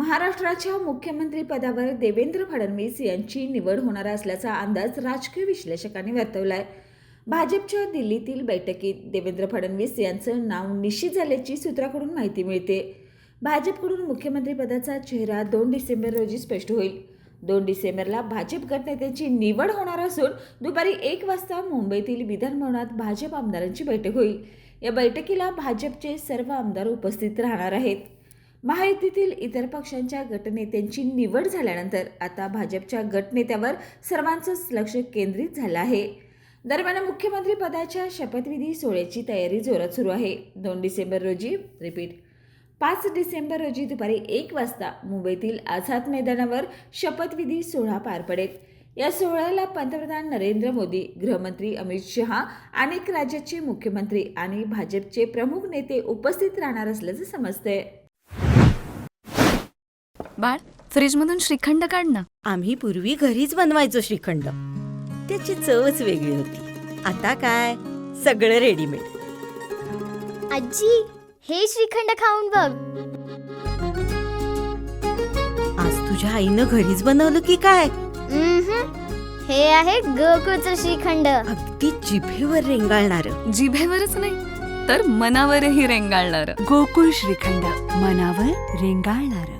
महाराष्ट्राच्या मुख्यमंत्री पदावर देवेंद्र फडणवीस यांची निवड होणार असल्याचा अंदाज राजकीय विश्लेषकांनी वर्तवलाय. भाजपच्या दिल्लीतील बैठकीत देवेंद्र फडणवीस यांचं नाव निश्चित झाल्याची सूत्राकडून माहिती मिळते. भाजपकडून मुख्यमंत्री पदाचा चेहरा 2 डिसेंबर रोजी स्पष्ट होईल. 2 डिसेंबरला भाजप गटनेत्यांची निवड होणार असून दुपारी 1 वाजता मुंबईतील विधानभवनात भाजप आमदारांची बैठक होईल. या बैठकीला भाजपचे सर्व आमदार उपस्थित राहणार आहेत. महायुतीतील इतर पक्षांच्या गटनेत्यांची निवड झाल्यानंतर आता भाजपच्या गटनेत्यावर सर्वांचंच लक्ष केंद्रित झालं आहे. दरम्यान मुख्यमंत्री पदाच्या शपथविधी सोहळ्याची तयारी जोरात सुरू आहे. 5 डिसेंबर रोजी दुपारी 1 वाजता मुंबईतील आझाद मैदानावर शपथविधी सोहळा पार पडेल. या सोहळ्याला पंतप्रधान नरेंद्र मोदी, गृहमंत्री अमित शहा, अनेक राज्याचे मुख्यमंत्री आणि भाजपचे प्रमुख नेते उपस्थित राहणार असल्याचं समजतंय. बाळ, फ्रीजमधून श्रीखंड काढ ना. आम्ही पूर्वी घरीच बनवायचो श्रीखंड. त्याची चवच वेगळी होती. आता काय सगळं रेडीमेड. आजी, हे श्रीखंड खाऊन बघ. आज तुझ्या आईनं घरीच बनवलं की काय? हे आहे गोकुळचं श्रीखंड. अगदी जिभेवर रेंगाळणार. जिभेवरच नाही तर मनावरही रेंगाळणार. गोकुळ श्रीखंड, मनावर रेंगाळणार.